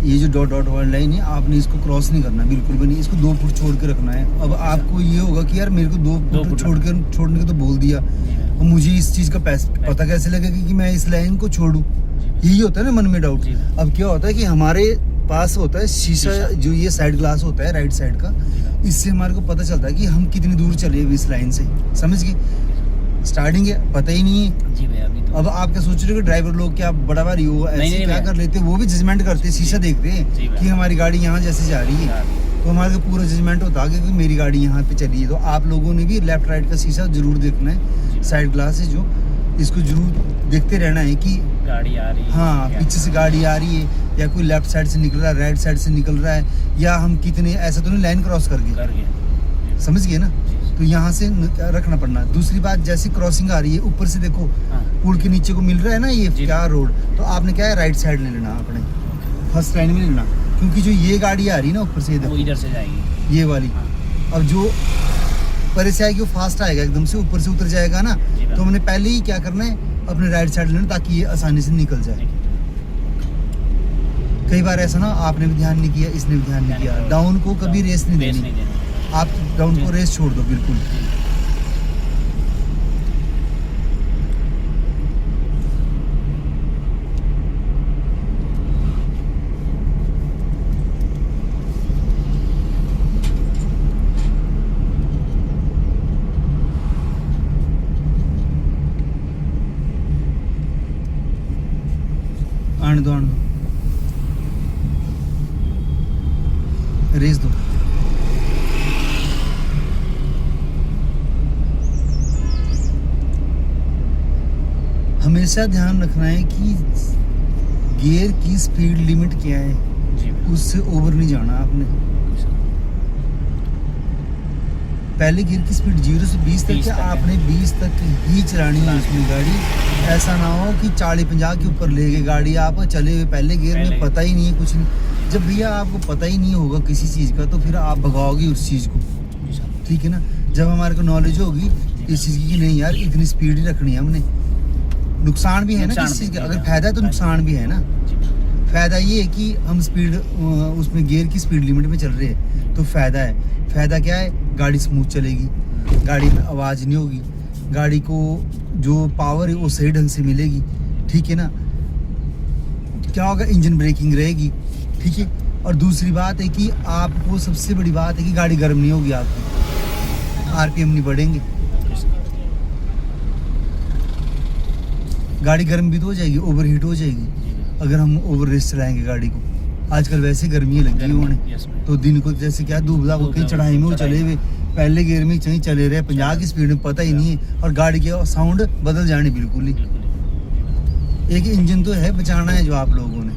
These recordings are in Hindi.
ये जो डॉट डॉट वाली लाइन है आपने इसको क्रॉस नहीं करना, बिल्कुल भी नहीं। इसको 2 फुट छोड़ के रखना है। अब आपको ये होगा कि यार मेरे को 2 फुट छोड़ने को तो बोल दिया, और मुझे इस चीज़ का पता कैसे लगेगा कि मैं इस लाइन को छोड़ूँ? यही होता है ना मन में डाउट। अब क्या होता है कि हमारे पास होता है शीशा, जो ये साइड ग्लास होता है राइट साइड का, इससे हमारे को पता चलता है कि हम कितनी दूर चले हुए इस लाइन से। समझ गए? स्टार्टिंग है पता ही नहीं है जी भैया। अभी तो अब आप क्या सोच रहे हो कि ड्राइवर लोग क्या बड़ा भारी हो ऐसे क्या कर लेते हैं? वो भी जजमेंट करते हैं, शीशा देखते हैं कि हमारी गाड़ी यहाँ जैसे जा रही है, तो हमारे को पूरा जजमेंट होता है कि मेरी गाड़ी यहाँ पे चली है। तो आप लोगों ने भी लेफ्ट राइट का शीशा जरूर देखना है, साइड ग्लास है जो, इसको जरूर देखते रहना है कि गाड़ी आ रही है, हाँ पीछे से गाड़ी आ रही है, या कोई लेफ्ट साइड से निकल रहा है, राइट साइड से निकल रहा है, या हम कितने, ऐसा तो नहीं लाइन क्रॉस कर गए। समझ गए ना? तो यहाँ से रखना पड़ना। दूसरी बात, जैसे क्रॉसिंग आ रही है ऊपर से देखो, पुल के नीचे को मिल रहा है ना ये क्या रोड, तो आपने क्या है राइट साइड ले लेना, अपने फर्स्ट लाइन में लेना, क्योंकि जो ये गाड़ी आ रही है ना ऊपर से, देखो इधर से जाएगी ये वाली। अब जो परे से आएगी वो फास्ट आएगा, एकदम से ऊपर से उतर जाएगा ना, तो हमने पहले ही क्या करना है, अपने राइट साइड लेना, ताकि ये आसानी से निकल जाए। कई बार ऐसा ना आपने भी ध्यान नहीं किया, इसने भी ध्यान नहीं किया, डाउन को कभी रेस नहीं देनी, आप डाउन को रेस छोड़ दो बिल्कुल। आने दो रेस दो। हमेशा ध्यान रखना है कि गियर की स्पीड लिमिट क्या है, उससे ओवर नहीं जाना आपने। पहले गियर की स्पीड 0 से 20 तक है, आपने 20 तक ही चलानी है उसमें गाड़ी। ऐसा ना हो कि 40-50 के ऊपर ले गए गाड़ी, आप चले हुए पहले गियर में, पता ही नहीं है कुछ नहीं। जब भैया आपको पता ही नहीं होगा किसी चीज़ का, तो फिर आप भगाओगे उस चीज़ को, ठीक है ना? जब हमारे को नॉलेज होगी इस चीज़ की कि नहीं यार इतनी स्पीड ही रखनी है हमने, नुकसान भी है ना किस चीज़ का, अगर फायदा है तो नुकसान भी है ना। फायदा ये है कि हम स्पीड उसमें गियर की स्पीड लिमिट में चल रहे हैं, तो फायदा है। फायदा क्या है? गाड़ी स्मूथ चलेगी, गाड़ी में आवाज़ नहीं होगी, गाड़ी को जो पावर है वो सही ढंग से मिलेगी, ठीक है ना? क्या होगा? इंजन ब्रेकिंग रहेगी, ठीक है। और दूसरी बात है कि आपको सबसे बड़ी बात है कि गाड़ी गर्म नहीं होगी, आपकी आरपीएम नहीं बढ़ेंगे, गाड़ी गर्म भी तो हो जाएगी, ओवर हीट हो जाएगी अगर हम ओवर रेस चलाएंगे गाड़ी को। आजकल वैसे गर्मियाँ लगी हुई उन्हें, तो दिन को जैसे क्या धूप धाप कहीं चढ़ाई में वो चले हुए, पहले गियर में कहीं चले रहे 50 की स्पीड में, पता ही नहीं है, और गाड़ी के साउंड बदल जाने बिल्कुल ही। एक इंजन तो है बचाना है जो आप लोगों ने।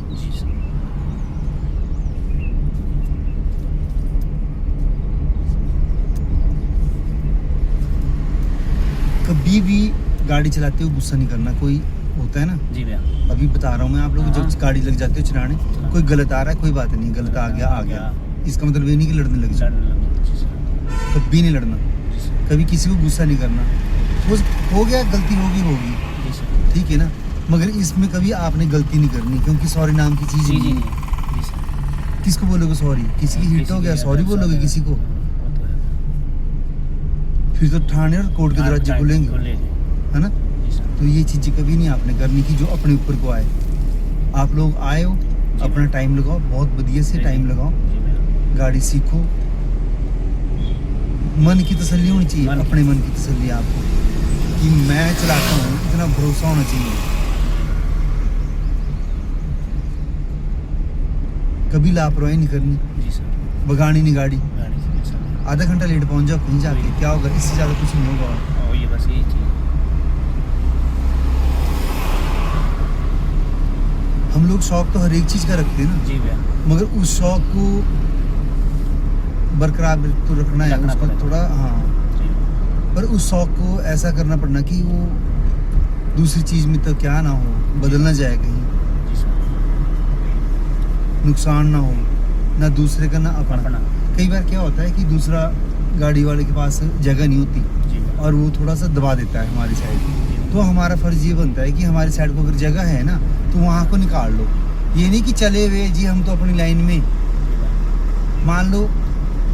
कभी भी गाड़ी चलाते हुए गुस्सा नहीं करना। कोई होता है ना जी भैया, अभी बता रहा हूँ मैं आप लोगों को, जब गाड़ी लग जाती है चलाने, कोई गलत आ रहा है, कोई बात नहीं, गलत आ गया, इसका मतलब ये नहीं कि लड़ने लग जाए, कभी नहीं लड़ना, कभी किसी को गुस्सा नहीं करना। हो गया, गलती होगी, ठीक है ना? मगर इसमें कभी आपने गलती नहीं करनी, क्योंकि सॉरी नाम की चीज़ नहीं है। किसको बोलोगे सॉरी? किसी की हिट हो गया सॉरी बोलोगे किसी को? फिर तो थाने और कोर्ट के दरवाजे खुलेंगे, है ना? तो ये चीज़ें कभी नहीं आपने करनी कि जो अपने ऊपर को आए। आप लोग आए हो, अपना टाइम लगाओ, बहुत बढ़िया से टाइम लगाओ, गाड़ी सीखो, मन की तसल्ली होनी चाहिए, अपने मन की तसल्ली आपको कि मैं चलाता हूँ, इतना भरोसा होना चाहिए। कभी लापरवाही नहीं करनी, भगानी नहीं गाड़ी। आधा घंटा लेट पहुंच जाओ कहीं जाके, क्या होगा? इससे ज़्यादा कुछ नहीं होगा। ये बस यही चीज़। हम लोग शौक तो हर एक चीज़ का रखते हैं ना जी भैया, मगर उस शौक को बरकरार तो रखना है उसका थोड़ा, हाँ। पर उस शौक को ऐसा करना पड़ना कि वो दूसरी चीज़ में तो क्या ना हो, बदल ना जाए कहीं, नुकसान ना हो, ना दूसरे का ना अपना। कई बार क्या होता है कि दूसरा गाड़ी वाले के पास जगह नहीं होती और वो थोड़ा सा दबा देता है हमारी साइड, तो हमारा फर्ज ये बनता है कि हमारी साइड को अगर जगह है ना तो वहाँ को निकाल लो, ये नहीं कि चले हुए जी हम तो अपनी लाइन में, मान लो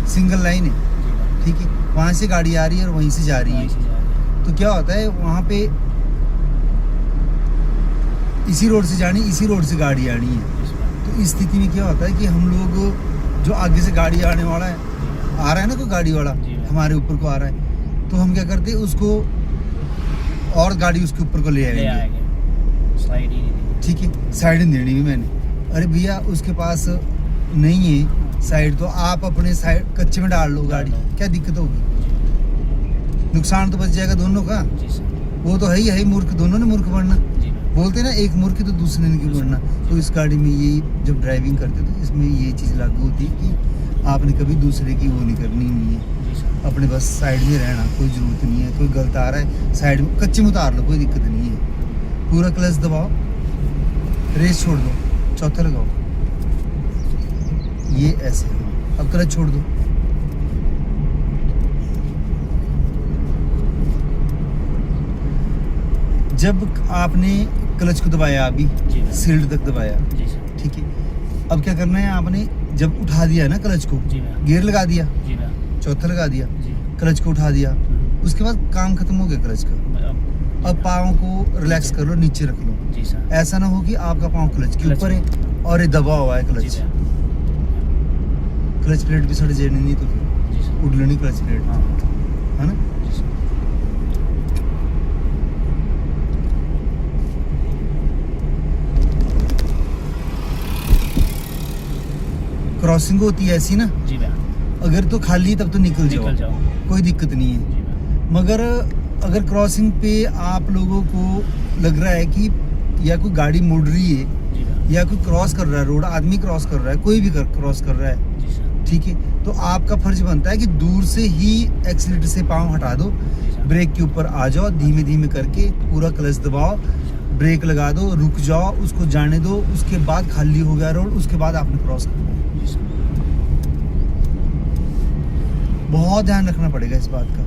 सिंगल लाइन है, ठीक है, वहाँ से गाड़ी आ रही है और वहीं से जा रही है, तो क्या होता है वहाँ पे इसी रोड से जानी, इसी रोड से गाड़ी आनी है। तो इस स्थिति में क्या होता है कि हम लोग जो आगे से गाड़ी आने वाला है, आ रहा है ना कोई गाड़ी वाला हमारे ऊपर को आ रहा है, तो हम क्या करते हैं उसको और गाड़ी उसके ऊपर को ले आएंगे, ठीक है, साइड देनी भी मैंने, अरे भैया उसके पास नहीं है साइड, तो आप अपने साइड कच्चे में डाल लो गाड़ी, क्या दिक्कत होगी, नुकसान तो बच जाएगा दोनों का। वो तो है ही मूर्ख, दोनों ने मूर्ख बनना, बोलते ना एक मूर्ख तो दूसरे ने क्यों बनना। तो इस गाड़ी में ये जब ड्राइविंग करते तो इसमें ये चीज़ लागू होती है कि आपने कभी दूसरे की वो नहीं करनी नहीं है, अपने बस साइड में रहना, कोई ज़रूरत नहीं है, कोई गलत आ रहा है साइड में कच्चे में उतार लो, कोई दिक्कत नहीं है, पूरा क्लच दबाओ, रेस छोड़ दो, चौथा लगाओ, ये ऐसे, अब क्लच छोड़ दो, जब आपने क्लच को दबाया अभी सील्ड तक दबाया, ठीक है, अब क्या करना है आपने, जब उठा दिया ना क्लच को, गियर लगा दिया, चौथा लगा दिया, क्लच को उठा दिया, उसके बाद काम खत्म हो गया क्लच का। अब पाँव को रिलैक्स कर लो, नीचे रख लो, ऐसा ना हो कि आपका पाँव क्लच के ऊपर है और ये दबा हुआ है क्लच, क्लच प्लेट भी सड़ जानी नहीं तो फिर उड़लनी क्लच प्लेट, है ना। क्रॉसिंग होती है ऐसी ना जी, अगर तो खाली तब तो निकल जाओ, कोई दिक्कत नहीं है, मगर अगर क्रॉसिंग पे आप लोगों को लग रहा है कि या कोई गाड़ी मुड़ रही है या कोई क्रॉस कर रहा है रोड, आदमी क्रॉस कर रहा है, कोई भी क्रॉस कर रहा है, ठीक है, तो आपका फर्ज बनता है कि दूर से ही एक्सीलेटर से पाँव हटा दो, ब्रेक के ऊपर आ जाओ, धीमे धीमे करके पूरा क्लच दबाओ, ब्रेक लगा दो, रुक जाओ, उसको जाने दो, उसके बाद खाली हो गया रोड, उसके बाद आपने क्रॉस करना है। बहुत ध्यान रखना पड़ेगा इस बात का,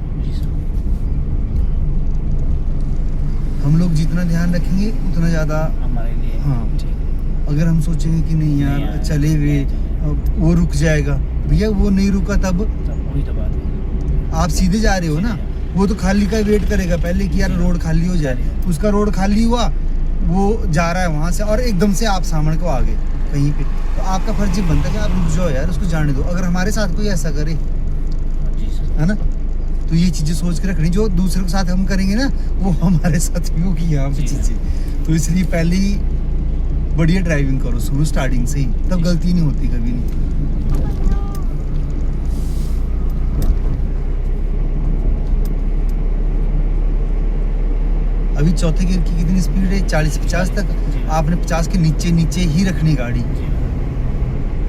हम लोग जितना ध्यान रखेंगे उतना ज़्यादा हमारे लिए, हाँ, अगर हम सोचेंगे कि नहीं यार चले हुए वो रुक जाएगा, भैया वो नहीं रुका तब वही तो बात है, आप सीधे जा रहे हो ना, वो तो खाली का वेट करेगा पहले कि यार रोड खाली हो जाए, उसका रोड खाली हुआ, वो जा रहा है वहाँ से और एकदम से आप सामने को आ गए कहीं पे, तो आपका फर्ज बनता है कि आप रुक जाओ यार, उसको जाने दो। अगर हमारे साथ कोई ऐसा करे, है ना, तो ये चीज़ें सोच के रखनी, जो दूसरे के साथ हम करेंगे ना वो हमारे साथ भी होगी यहाँ पे चीज़ें, तो इसलिए पहले ही बढ़िया ड्राइविंग करो शुरू स्टार्टिंग से ही, तब गलती नहीं होती कभी नहीं। अभी चौथे गियर की कितनी स्पीड है, 40-50 तक, आपने 50 के नीचे नीचे ही रखनी गाड़ी,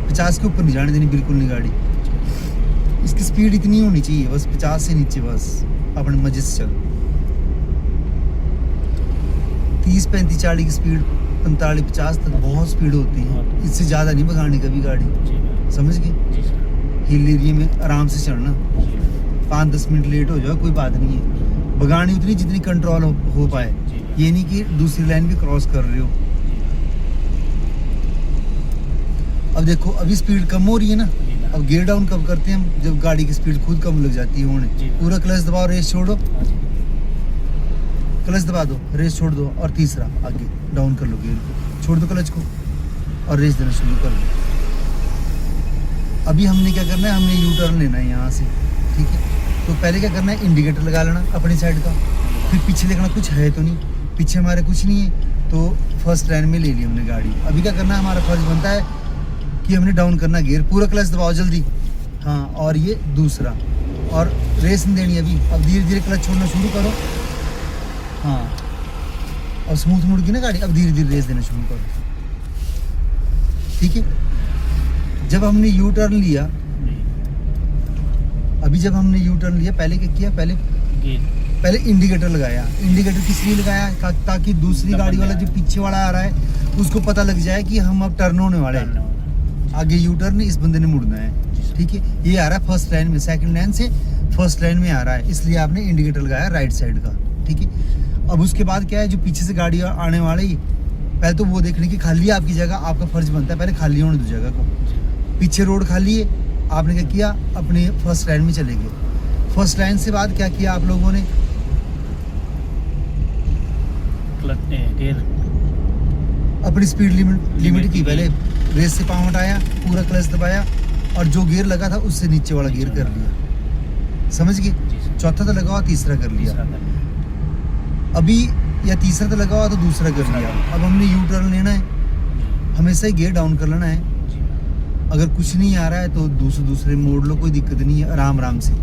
50 के ऊपर नहीं जाने देनी बिल्कुल नहीं गाड़ी, इसकी स्पीड इतनी होनी चाहिए बस 50 से नीचे, बस अपने मजे से चलो। 30, 35, 40 की स्पीड, 45, 50 तक बहुत स्पीड होती है, इससे ज़्यादा नहीं भगानी कभी गाड़ी, समझ गए। हिल एरिया में आराम से चढ़ना, 5-10 मिनट लेट हो जाओ कोई बात नहीं है, भगानी उतनी जितनी कंट्रोल हो पाए, ये नहीं कि दूसरी लाइन भी क्रॉस कर रहे हो। अब देखो अभी स्पीड कम हो रही है ना, अब गियर डाउन कब करते हैं हम, जब गाड़ी की स्पीड खुद कम लग जाती है होने, पूरा क्लच दबाओ, रेस छोड़ो, क्लच दबा दो, रेस छोड़ दो, और तीसरा आगे डाउन कर लो गियर को, छोड़ दो क्लच को और रेस देना शुरू कर दो। अभी हमने क्या करना है, हमने यू टर्न लेना है यहाँ से, ठीक है, तो पहले क्या करना है, इंडिकेटर लगा लेना अपनी साइड का, फिर पीछे देखना कुछ है तो नहीं, पीछे हमारे कुछ नहीं है, तो फर्स्ट लाइन में ले ली हमने गाड़ी। अभी क्या करना है, हमारा फर्ज बनता है कि हमने डाउन करना गियर, पूरा क्लच दबाओ जल्दी, हाँ, और ये दूसरा, और रेस नहीं देनी अभी, अब धीरे धीरे क्लच छोड़ना शुरू करो, हाँ, और स्मूथ मुड़ गई ना गाड़ी, अब धीरे धीरे रेस देना शुरू करो, ठीक है। जब हमने यू टर्न लिया, अभी जब हमने यू टर्न लिया, पहले क्या किया, पहले इंडिकेटर लगाया। इंडिकेटर किस लिए लगाया, ताकि दूसरी गाड़ी वाला जो पीछे वाला आ रहा है उसको पता लग जाए कि हम अब टर्न होने वाले हैं, आगे यू टर्न इस बंदे ने मुड़ना है, ठीक है। ये आ रहा है फर्स्ट लाइन में, सेकंड लाइन से फर्स्ट लाइन में आ रहा है, इसलिए आपने इंडिकेटर लगाया राइट साइड का, ठीक है। अब उसके बाद क्या है, जो पीछे से गाड़ी आने वाली पहले तो वो देखने की खाली है आपकी जगह, आपका फर्ज बनता है पहले खाली होने दो जगह को। पीछे रोड खाली है, आपने क्या किया, अपने फर्स्ट लाइन में चले गए। फर्स्ट लाइन से बाद क्या किया आप लोगों ने, अपनी स्पीड लिमिट की, पहले रेस से पाँव हटाया, पूरा क्लच दबाया और जो गियर लगा था उससे नीचे वाला गियर कर लिया, समझ गए। चौथा तो लगा हुआ, तीसरा कर लिया अभी, या तीसरा तो लगा हुआ तो दूसरा कर लिया। अब हमने यू टर्न लेना है, हमेशा ही गियर डाउन कर लेना है। अगर कुछ नहीं आ रहा है तो दूसरे मोड़ लो, कोई दिक्कत नहीं है, आराम से।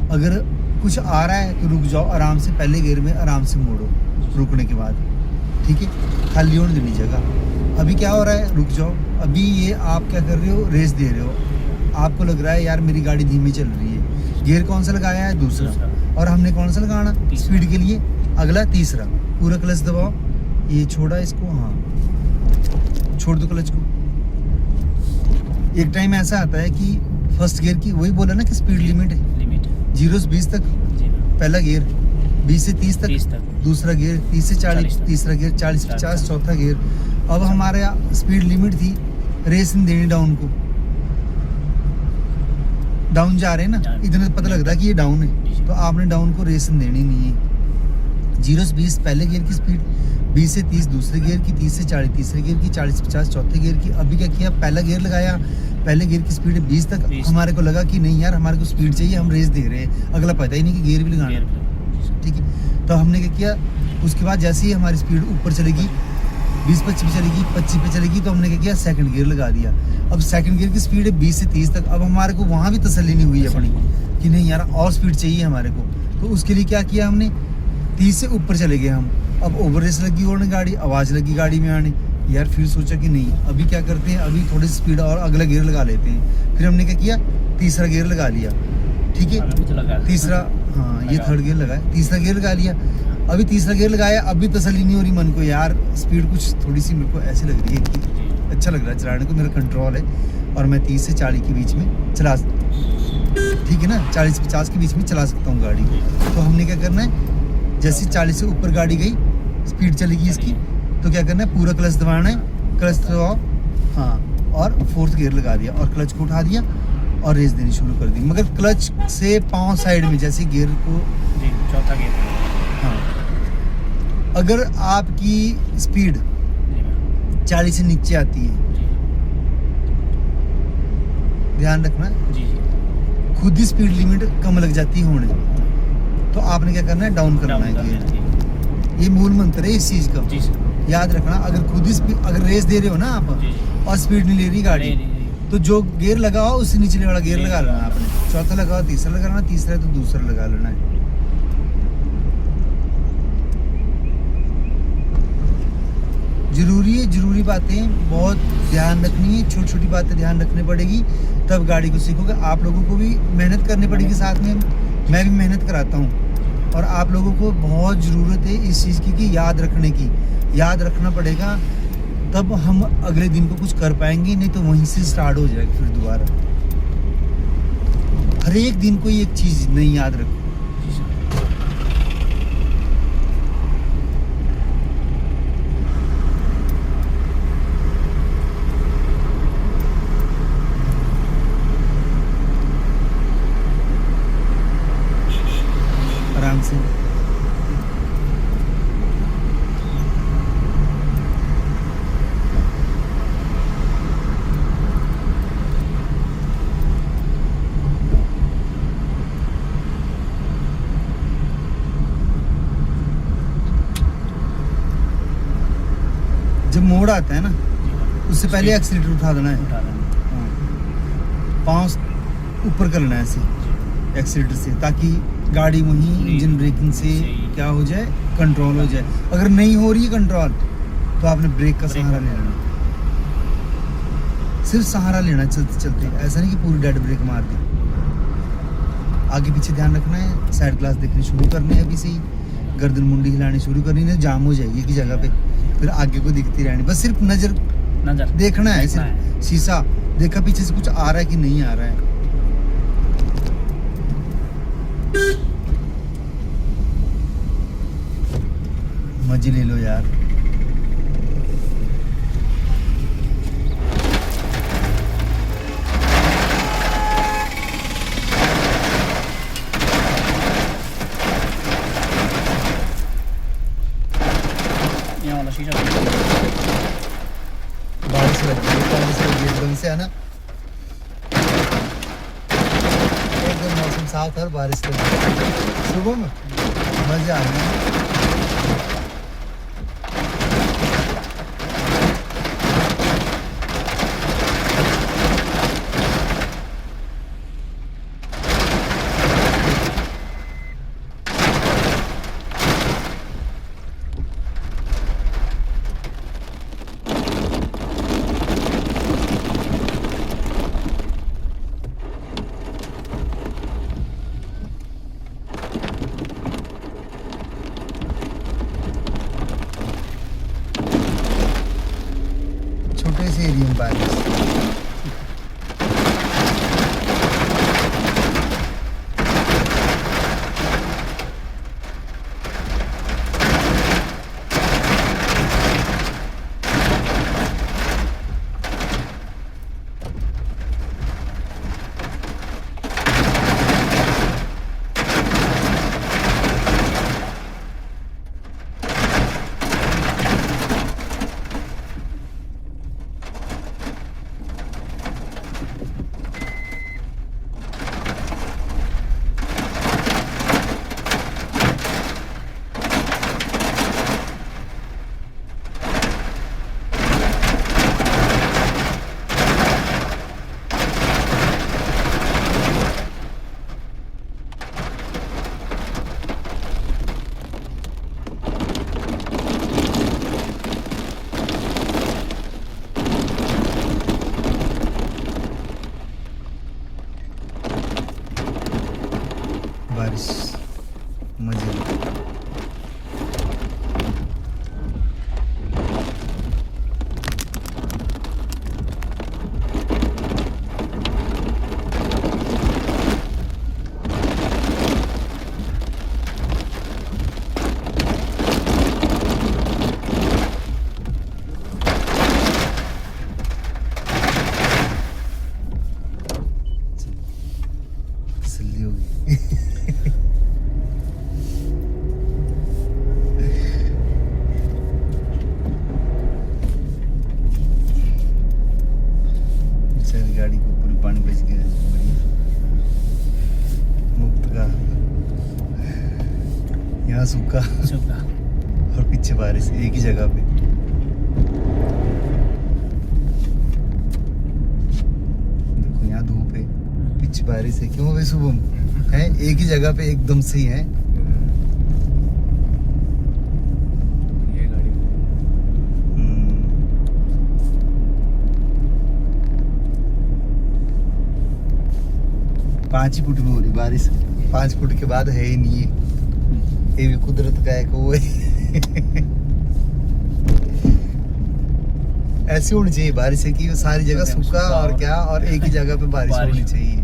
अगर कुछ आ रहा है तो रुक जाओ, आराम से पहले गियर में आराम से मोड़ो रुकने के बाद, ठीक है। खाली होने देनी जगह। अभी क्या हो रहा है, रुक जाओ। अभी ये आप क्या कर रहे हो, रेस दे रहे हो, आपको लग रहा है यार मेरी गाड़ी धीमी चल रही है। गियर कौन सा लगाया है, दूसरा। और हमने कौन सा लगाना स्पीड के लिए, अगला तीसरा। पूरा क्लच दबाओ, ये छोड़ा इसको, हाँ छोड़ दो क्लच को। एक टाइम ऐसा आता है कि फर्स्ट गियर की, वही बोला ना कि स्पीड लिमिट है 0 से 20 तक पहला गियर, 20 से 30 तक दूसरा गियर, 30 से 40 तीसरा गियर, 40 से 50 चौथा गियर। अब हमारे स्पीड लिमिट थी, रेस नहीं देनी डाउन को, डाउन जा रहे हैं ना, इतना पता लगता है कि ये डाउन है, तो आपने डाउन को रेस देनी नहीं है। 0 से 20 पहले गियर की स्पीड, 20 से 30 दूसरे गियर की, 30 से 40 तीसरे गियर की, 40 से 50 चौथे गियर की। अभी क्या किया, पहला गियर लगाया, पहले गियर की स्पीड है 20 तक। हमारे को लगा कि नहीं यार हमारे को स्पीड चाहिए, हम रेस दे रहे हैं, अगला पता ही नहीं कि गियर भी लगाना, ठीक है। तो हमने क्या किया, उसके बाद जैसे ही हमारी स्पीड ऊपर चलेगी, 20-25 पे चलेगी, 25 पे चलेगी, तो हमने क्या किया, सेकंड गियर लगा दिया। अब सेकंड गियर की स्पीड है 20 से 30 तक। अब हमारे को वहाँ भी तसल्ली नहीं हुई अपनी कि नहीं यार और स्पीड चाहिए हमारे को, तो उसके लिए क्या किया हमने, 30 से ऊपर चले गए हम। अब ओवर रेस लगी और गाड़ी, आवाज़ लगी गाड़ी में आने, यार फिर सोचा कि नहीं अभी क्या करते हैं, अभी थोड़ी स्पीड और अगला गियर लगा लेते हैं। फिर हमने क्या किया, तीसरा गियर लगा लिया, ठीक है। तीसरा, हाँ ये थर्ड गियर लगाया, तीसरा गियर लगा लिया। अभी तीसरा गियर लगाया, अभी तसल्ली नहीं हो रही मन को, यार स्पीड कुछ थोड़ी सी मेरे को ऐसी लग रही है कि अच्छा लग रहा है चलाने को, मेरा कंट्रोल है और मैं 30 से 40 के बीच में चला, ठीक है ना, 40 से 50 के बीच में चला सकता हूँ गाड़ी। तो हमने क्या करना है, जैसे 40 से ऊपर गाड़ी गई, स्पीड चलेगी इसकी, तो क्या करना है, पूरा क्लच दबाना है, क्लच दबाओ, हाँ, और फोर्थ गियर लगा दिया और क्लच को उठा दिया और रेस देनी शुरू कर दी। मगर क्लच से पाँव साइड में, जैसे गियर को, चौथा गियर, हाँ। अगर आपकी स्पीड 40 से नीचे आती है, ध्यान रखना, खुद ही स्पीड लिमिट कम लग जाती है होने, तो आपने क्या करना है, डाउन करना है गियर। ये मूल मंत्र है इस चीज़ का, याद रखना। अगर खुद ही स्पीड, अगर रेस दे रहे हो ना आप और स्पीड नहीं ले रही गाड़ी, तो जो गियर लगा हो उससे नीचे वाला गियर लगा लेना आपने। चौथा लगाओ, तीसरा लगाना, तीसरा है तो दूसरा लगा लेना है। जरूरी बातें बहुत ध्यान रखनी है, छोटी छोटी बातें ध्यान रखनी पड़ेगी, तब गाड़ी को सीखोगे। आप लोगों को भी मेहनत करनी पड़ेगी, साथ में मैं भी मेहनत कराता हूँ, और आप लोगों को बहुत ज़रूरत है इस चीज़ की याद रखने की, याद रखना पड़ेगा, तब हम अगले दिन को कुछ कर पाएंगे, नहीं तो वहीं से स्टार्ट हो जाएगा फिर दोबारा। हर एक दिन कोई एक चीज़ नहीं याद रखो। आराम से, जब मोड़ आता है ना, उससे पहले एक्सीलेटर उठा देना है, पाँव ऊपर कर लेना है ऐसे एक्सीलेटर से, ताकि गाड़ी वहीं इंजन ब्रेकिंग से क्या हो जाए, कंट्रोल हो जाए। अगर नहीं हो रही है कंट्रोल, तो आपने ब्रेक का सहारा ले लेना, सिर्फ सहारा लेना चलते चलते, ऐसा नहीं कि पूरी डेड ब्रेक मार दी। आगे पीछे ध्यान रखना है, साइड ग्लास देखने शुरू करने हैं अभी से ही, गर्दन मुंडी हिलानी शुरू करनी है, जाम हो जाएगी एक जगह पे, फिर आगे को दिखती रहनी, बस सिर्फ नजर देखना है, सिर्फ शीशा देखा पीछे से कुछ आ रहा है कि नहीं आ रहा है। मजे ले लो यार। एकदम से, है ना। एकदम मौसम साफ है और बारिश का सुबह में मजा आ गया। छोटे से एरिया में बारिश। बारिश मजे में। तसल्ली हो गई। गाड़ी के ऊपर पानी बच गया, बढ़िया मुक्त का। यहाँ सूखा और पीछे बारिश, एक ही जगह पे। देखो यहाँ धूप है, पीछे बारिश है। क्यों भाई शुभम है, एक ही जगह पे एकदम से ही है। पाँच ही फुट में हो रही बारिश, 5 फुट के बाद है ही नहीं है। ये भी कुदरत का एक वो है। ऐसी होनी चाहिए बारिश है कि सारी जगह सूखा और क्या, और एक ही जगह पे बारिश होनी चाहिए।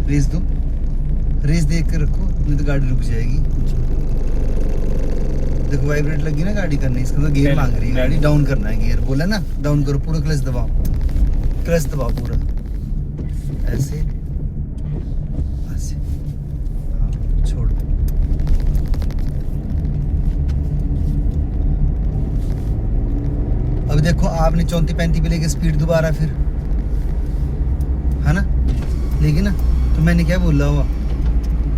रेस दो, रेस देख के रखो, नहीं तो गाड़ी रुक जाएगी। देखो वाइब्रेट लगी ना गाड़ी करने, इसका तो गियर मांग रही है गाड़ी। डाउन करना है गियर, बोला ना डाउन करो, पूरा क्लच दबाओ, क्लच दबाओ पूरा ऐसे ऐसे। हाँ, छोड़। अब देखो आपने 34-35 पे लेके स्पीड दोबारा फिर, है ना, लेकिन ना तो मैंने क्या बोला हुआ,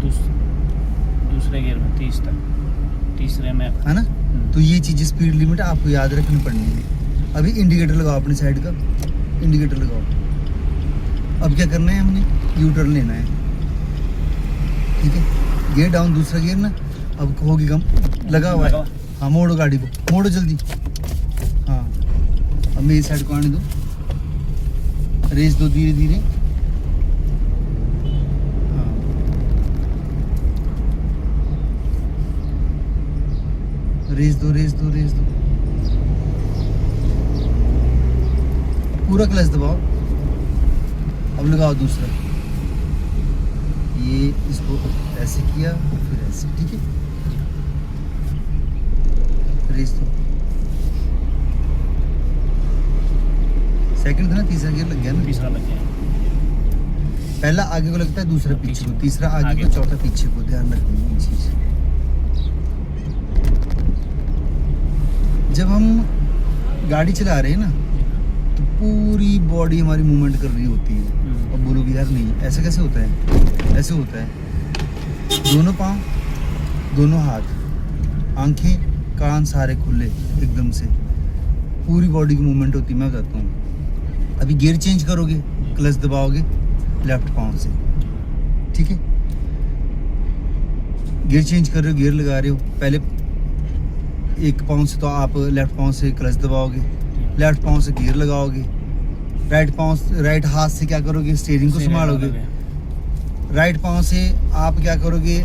दूसरे गियर में 30 तक, तीसरे में, है ना। तो ये चीज़ स्पीड लिमिट आपको याद रखनी पड़नी है। अभी इंडिकेटर लगाओ अपनी साइड का, इंडिकेटर लगाओ। अब क्या करना है, हमने यू टर्न लेना है, ठीक है। गियर डाउन, दूसरा गियर ना अब होगी कम, लगा हुआ है। हाँ मोड़ो गाड़ी को, मोड़ो जल्दी। हाँ अब मेरी साइड को आने दो, रेस दो धीरे धीरे। रेस दो, रेस दो, रेस दो, पूरा क्लच दबाओ। अब लगाओ दूसरा, ये इसको ऐसे किया फिर ऐसे, ठीक है। रेस दो, सेकंड था ना, तीसरा गियर लग गया ना। तीसरा लग गया। पहला आगे को लगता है, दूसरा पीछे को, तीसरा आगे को, चौथा पीछे को। ध्यान रखनी है ये चीज। जब हम गाड़ी चला रहे हैं ना, तो पूरी बॉडी हमारी मूवमेंट कर रही होती है। और बोलोगे यार नहीं, ऐसा कैसे होता है? ऐसे होता है, दोनों पाँव, दोनों हाथ, आंखें, कान सारे खुले एकदम से, पूरी बॉडी की मूवमेंट होती है। मैं बताता हूँ, अभी गियर चेंज करोगे, क्लच दबाओगे लेफ्ट पाँव से, ठीक है। गियर चेंज कर रहे हो, गियर लगा रहे हो, पहले एक पाँव से तो आप लेफ्ट पाँव से क्लच दबाओगे, लेफ्ट पाँव से गियर लगाओगे, राइट हाथ से क्या करोगे, स्टीयरिंग को संभालोगे, राइट पाँव से आप क्या करोगे,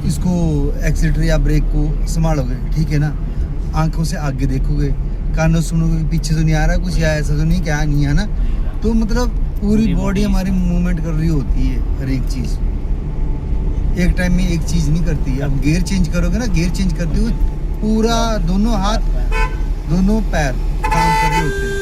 इसको एक्सीलरेटर या ब्रेक को संभालोगे, ठीक है ना। आंखों से आगे देखोगे, कानों से सुनोगे पीछे तो नहीं आ रहा कुछ, या ऐसा तो नहीं, क्या नहीं है ना। तो मतलब पूरी बॉडी हमारी मूवमेंट कर रही होती है, हर एक चीज़ एक टाइम में एक चीज़ नहीं करती है। अब गियर चेंज करोगे ना, गियर चेंज करते हुए पूरा दोनों हाथ, दोनों पैर काम कर रहे होते हैं।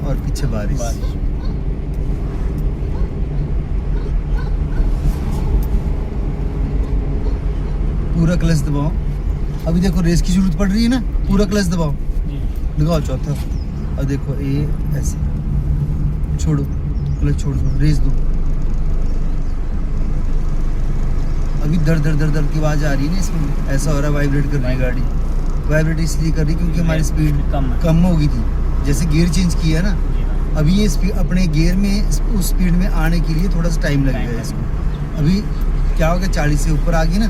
और पीछे बारिश। पूरा क्लच दबाओ। अभी देखो रेस की जरूरत पड़ रही है ना, पूरा क्लच दबाओ, लगाओ चौथा। अब देखो ये ऐसे छोड़ो, क्लच छोड़ दो, रेस दो। अभी दर दर दर दर की आवाज आ रही है ना इसमें, ऐसा हो रहा है वाइब्रेट कर रही है गाड़ी। वाइब्रेट इसलिए कर रही क्योंकि हमारी स्पीड कम हो गई थी। जैसे गियर चेंज किया ना, अभी ये स्पीड अपने गियर में उस स्पीड में आने के लिए थोड़ा सा टाइम लगेगा इसको। अभी क्या होगा, 40 से ऊपर आ गई ना,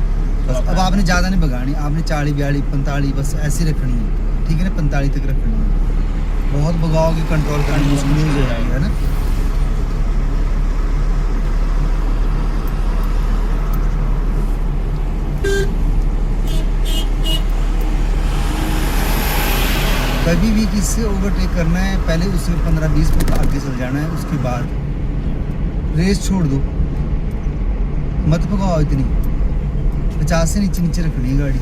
बस अब आपने ज़्यादा नहीं भगानी, आपने 40, 42, 45 बस ऐसे रखनी है, ठीक है ना, 45 तक रखनी है। बहुत भगाओगे कंट्रोल करनी मुश्किल हो जाएगी, है ना। कभी भी किससे ओवरटेक करना है, पहले उससे 15-20 फुट आगे चल जाना है, उसके बाद रेस छोड़ दो, मत भगाओ इतनी। 50 से नीचे नीचे रखनी है गाड़ी।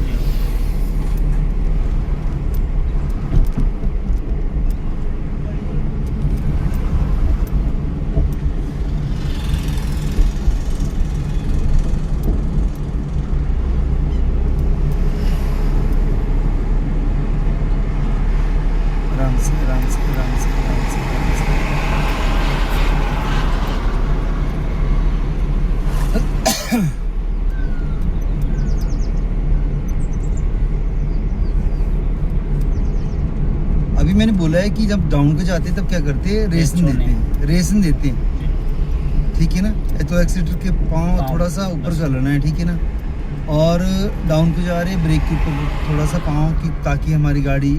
आराम से आराम से आराम से आराम से आराम से। अभी मैंने बोला है कि जब डाउन पे जाते हैं तब क्या करते हैं, रेसन देते हैं, रेसन देते हैं, ठीक है ना। तो एक्सीलेटर के पाँव थोड़ा सा ऊपर चलना है, ठीक है ना। और डाउन पे जा रहे हैं, ब्रेक के ऊपर थोड़ा सा पाँव की, ताकि हमारी गाड़ी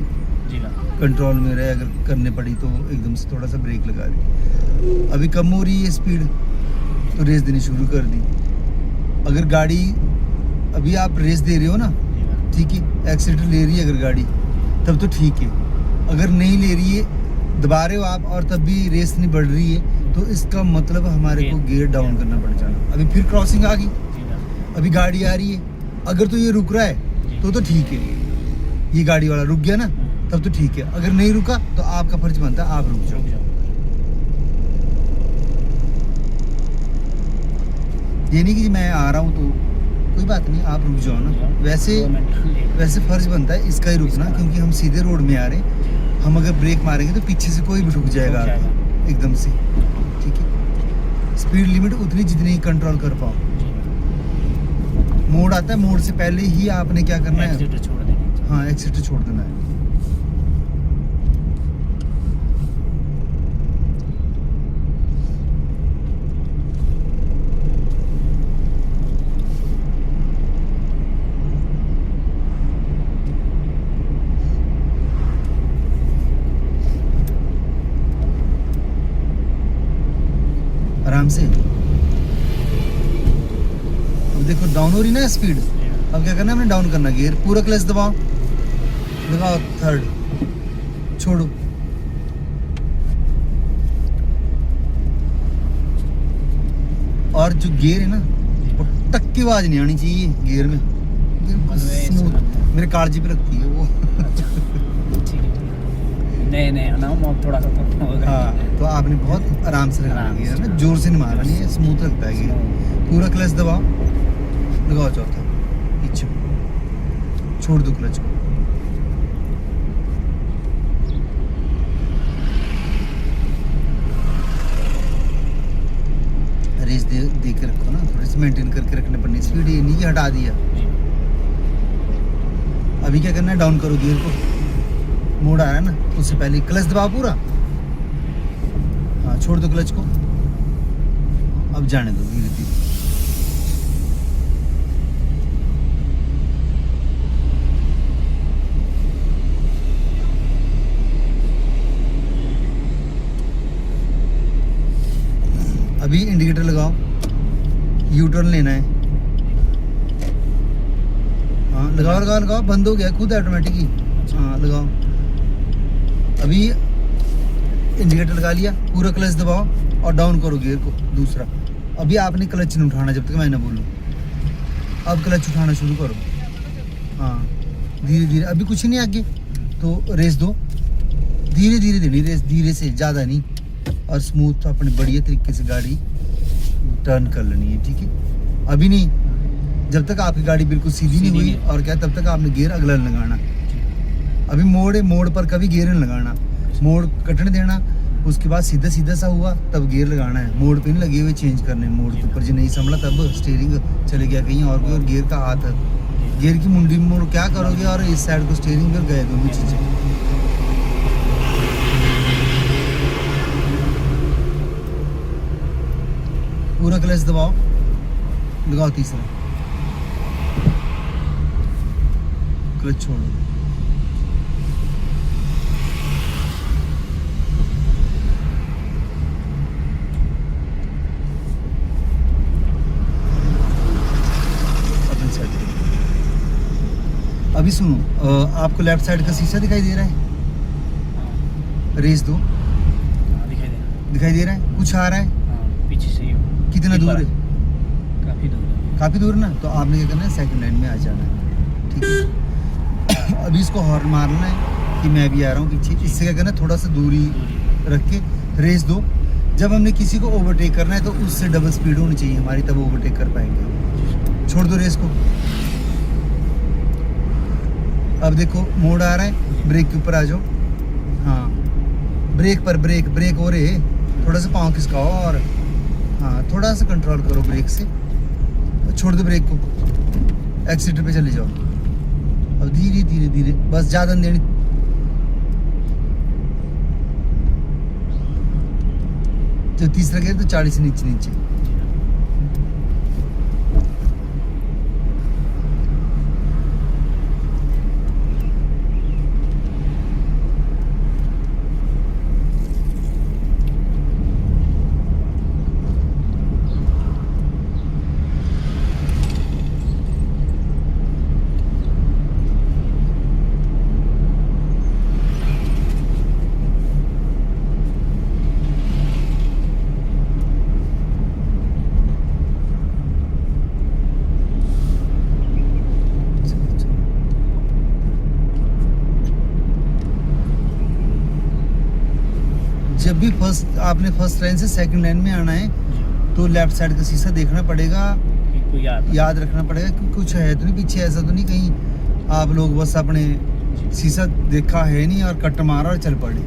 कंट्रोल में रहे। अगर करने पड़ी तो एकदम से थोड़ा सा ब्रेक लगा दी। अभी कम हो रही है स्पीड तो रेस देनी शुरू कर दी। अगर गाड़ी अभी आप रेस दे रहे हो ना, ठीक है, एक्सीलेटर ले रही है अगर गाड़ी, तब तो ठीक है। अगर नहीं ले रही है, दबा रहे हो आप और तब भी रेस नहीं बढ़ रही है, तो इसका मतलब हमारे को गियर डाउन करना पड़ जाना। अभी फिर क्रॉसिंग आ गई, अभी गाड़ी आ रही है, अगर तो ये रुक रहा है तो ठीक है, ये गाड़ी वाला रुक गया ना, तब तो ठीक है। अगर नहीं रुका तो आपका फर्ज बनता है आप रुक जाओ। ये नहीं कि मैं आ रहा हूँ तो कोई बात नहीं, आप रुक जाओ ना। वैसे फर्ज बनता है इसका ही रुकना, क्योंकि हम सीधे रोड में आ रहे हैं। हम अगर ब्रेक मारेंगे तो पीछे से कोई भी रुक जाएगा एकदम से, ठीक है। स्पीड लिमिट उतनी जितनी कंट्रोल कर पाओ। मोड़ आता है, मोड़ से पहले ही आपने क्या करना है, हाँ एक्सीलेटर छोड़ देना है। आराम से देखो डाउन हो रही ना स्पीड, अब क्या करना है, हमने डाउन करना गियर, पूरा क्लच दबाओ, दबाओ थर्ड, छोड़ो, और जो गियर है ना वो टक की आवाज नहीं आनी चाहिए गियर में, बिल्कुल स्मूथ, मेरे कालजी पे लगती है वो। ठीक है, नहीं नहीं ना मोड थोड़ा सा तो होगा। हाँ, तो आपने बहुत आराम से लगाना आराम गियर से। ना, जोर से नहीं मारना, नहीं है स्मूथ लगता है गियर। पूरा क्लच दबाओ, लगाओ चौथा, पीछे छोड़ दो क्लच को, रेस दे के रखो ना, थोड़ी सी मेंटेन करके रखने पड़नी स्पीड, ये नहीं कि हटा दिया। अभी क्या करना है, डाउन करो गियर को, मोड़ आ रहा है ना, उससे पहले क्लच दबाओ पूरा, हाँ छोड़ दो क्लच को, अब जाने दो धीरे धीरे। अभी इंडिकेटर लगाओ, यू टर्न लेना है, हाँ लगाओ लगाओ लगाओ, बंद हो गया खुद ऑटोमेटिक ही, हाँ लगाओ। अभी इंडिकेटर लगा लिया, पूरा क्लच दबाओ और डाउन करो गियर को दूसरा। अभी आपने क्लच नहीं उठाना जब तक मैं ना बोलूँ, अब क्लच उठाना शुरू करो, हाँ धीरे धीरे, अभी कुछ नहीं आगे, तो रेस दो, धीरे धीरे देनी रेस, धीरे से, ज़्यादा नहीं, और स्मूथ अपने बढ़िया तरीके से गाड़ी टर्न कर लेनी है, ठीक है। अभी नहीं, जब तक आपकी गाड़ी बिल्कुल सीधी नहीं हुई और क्या, तब तक आपने गियर अगला नहीं लगाना। अभी मोड़ है, मोड़ पर कभी गियर नहीं लगाना, मोड़ कटने देना, उसके बाद सीधा सीधा सा हुआ तब गियर लगाना है, मोड़ पे नहीं लगे हुए चेंज करने, मोड़ के ऊपर जो नहीं संभला तब स्टीयरिंग चले गया कहीं और कोई, और गियर का हाथ, गियर की मुंडी मोड़ क्या करोगे, और इस साइड को स्टीयरिंग पर गए दोनों चीज़ें। पूरा क्लच दबाओ, लगाओ तीसरा, क्लच छोड़ो, अपनी साइड। अभी सुनो, आपको लेफ्ट साइड का शीशा दिखाई दे रहा है, रेस दो, हाँ, दिखाई दे दिखाई दे रहा है। रहा है, कुछ आ रहा है, हाँ, पीछे से ही हो। कितना दूर है, काफी दूर है। काफ़ी दूर ना, तो आपने क्या करना है, सेकंड लाइन में आ जाना है, ठीक है। अभी इसको हॉर्न मारना है कि मैं भी आ रहा हूँ पीछे, इससे क्या करना है, थोड़ा सा दूरी रख के रेस दो। जब हमने किसी को ओवरटेक करना है तो उससे डबल स्पीड होनी चाहिए हमारी, तब ओवरटेक कर पाएंगे। छोड़ दो रेस को। अब देखो मोड़ आ रहा है, ब्रेक के ऊपर आ जाओ, हाँ ब्रेक पर, ब्रेक हो रहे, थोड़ा सा पाँव खिसकाओ, और हाँ थोड़ा सा कंट्रोल करो ब्रेक से, छोड़ दो ब्रेक को, एक्सीटर पे चले जाओ। अब धीरे धीरे धीरे, बस ज़्यादा नहीं देनी, जब तीसरा गियर तो 40 से नीचे नीचे। जब भी आपने फर्स्ट लाइन से सेकंड लाइन में आना है तो लेफ्ट साइड का शीशा देखना पड़ेगा, याद रखना पड़ेगा कि कुछ है तो नहीं पीछे, ऐसा तो नहीं कहीं आप लोग बस अपने शीशा देखा है नहीं और कट मारा और चल पड़े।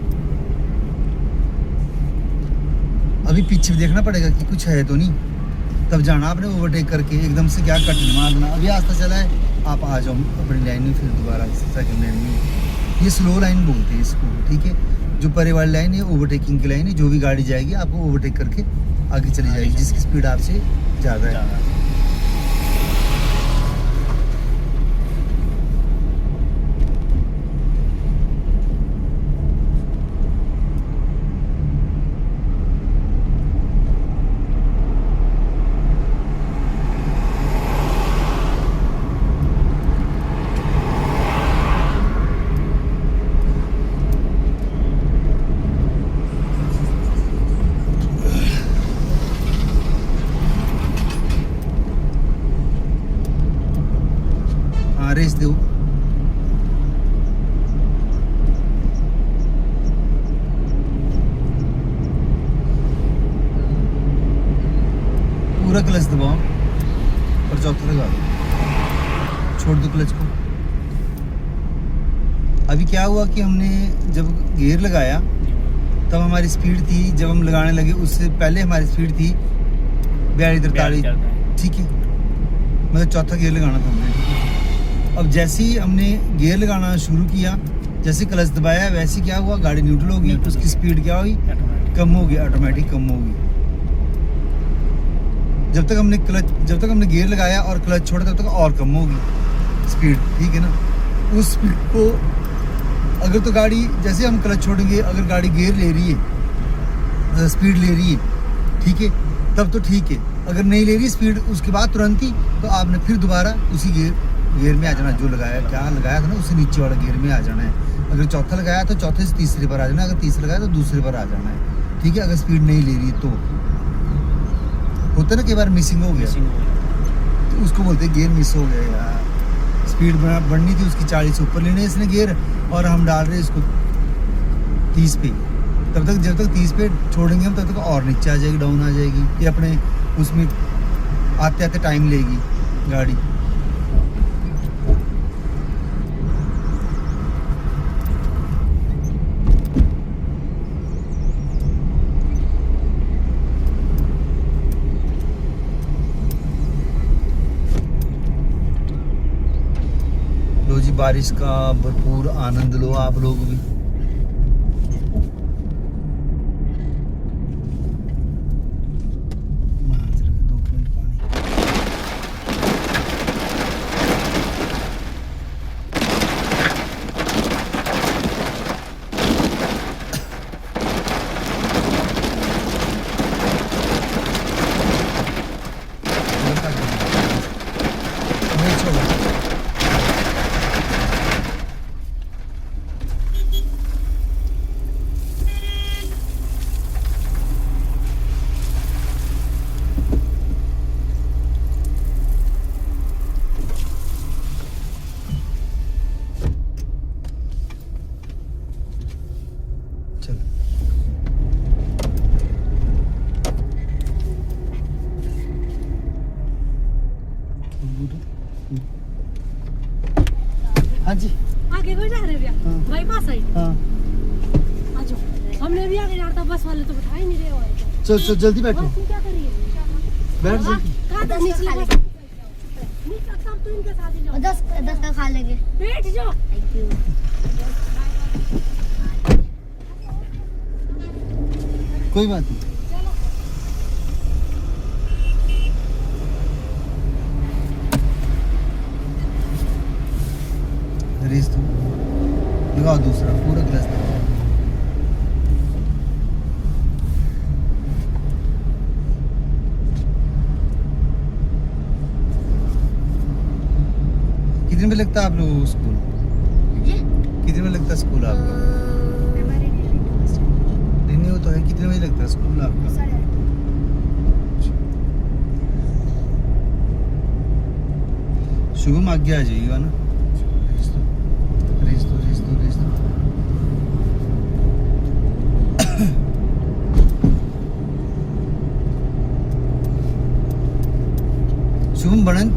अभी पीछे भी देखना पड़ेगा कि कुछ है तो नहीं, तब जाना आपने ओवरटेक करके, एकदम से क्या कट नहीं मारना। अभी आस्ता चला है, आप आ जाओ अपनी लाइन में, फिर दोबारा सेकंड लाइन में। ये स्लो लाइन बोलते हैं इसको, ठीक है। जो परे वाली लाइन है ओवरटेकिंग की लाइन है, जो भी गाड़ी जाएगी आपको ओवरटेक करके आगे चली जाएगी जिसकी स्पीड आपसे ज़्यादा है। रेस दो। पूरा क्लच दबाओ और चौथा लगा दो, छोड़ दो क्लच को। अभी क्या हुआ कि हमने जब गियर लगाया तब हमारी स्पीड थी, जब हम लगाने लगे उससे पहले हमारी स्पीड थी 42-43, ठीक है, मतलब चौथा गियर लगाना था हमने, ठीक है। अब जैसे ही हमने गियर लगाना शुरू किया, जैसे क्लच दबाया वैसे क्या हुआ, गाड़ी न्यूट्रल हो गई, उसकी स्पीड क्या हुई, कम हो गई, ऑटोमेटिक कम हो गई। जब तक हमने गियर लगाया और क्लच छोड़ा तब तक और कम होगी स्पीड, ठीक है ना। उस स्पीड को अगर तो गाड़ी जैसे हम क्लच छोड़ेंगे, अगर गाड़ी गियर ले रही है, स्पीड ले रही है, ठीक है, तब तो ठीक है। अगर नहीं ले रही स्पीड उसके बाद तुरंत ही, तो आपने फिर दोबारा उसी गियर में आ जाना, जो लगाया था ना उससे नीचे वाला गियर में आ जाना है। अगर चौथा लगाया तो चौथे से तीसरे पर आ जाना है, अगर तीसरा लगाया तो दूसरे पर आ जाना है, ठीक है। अगर स्पीड नहीं ले रही तो होता ना, कई बार मिसिंग हो गया तो उसको बोलते हैं गियर मिस हो गया यार, स्पीड बढ़नी थी उसकी 40 से ऊपर लेने इसने गियर, और हम डाल रहे इसको 30 पे। तब तक जब तक 30 पे छोड़ेंगे हम तब तक और नीचे आ जाएगी, डाउन आ जाएगी, ये अपने उसमें आते आते टाइम लेगी गाड़ी। लो जी, बारिश का भरपूर आनंद लो आप लोग भी। हाँ जी, आगे को जा रहे भैया, हाँ। Bypass side. हाँ आजो, हमने भी आगे जाता, बस वाले तो बैठा ही नहीं रहे हो। चल जल्दी बैठो, बस तुम क्या करिए? बैठ जल्दी। कहाँ तक निचले बस? नहीं सकता, अब तो इनके साथ ही जाओ। 10 का खा लेंगे। बैठ जाओ। Thank you. कोई बात नहीं। रेस तो लगाओ दूसरा, पूरा क्लच दबाओ। कितने में लगता है आप लोगों को स्कूल? जी? कितने में लगता है स्कूल आपका? नहीं वो तो है, कितने बजे लगता है स्कूल आपका? शुभम आगे आ जाइएगा ना। रेस दो। शुभम बनन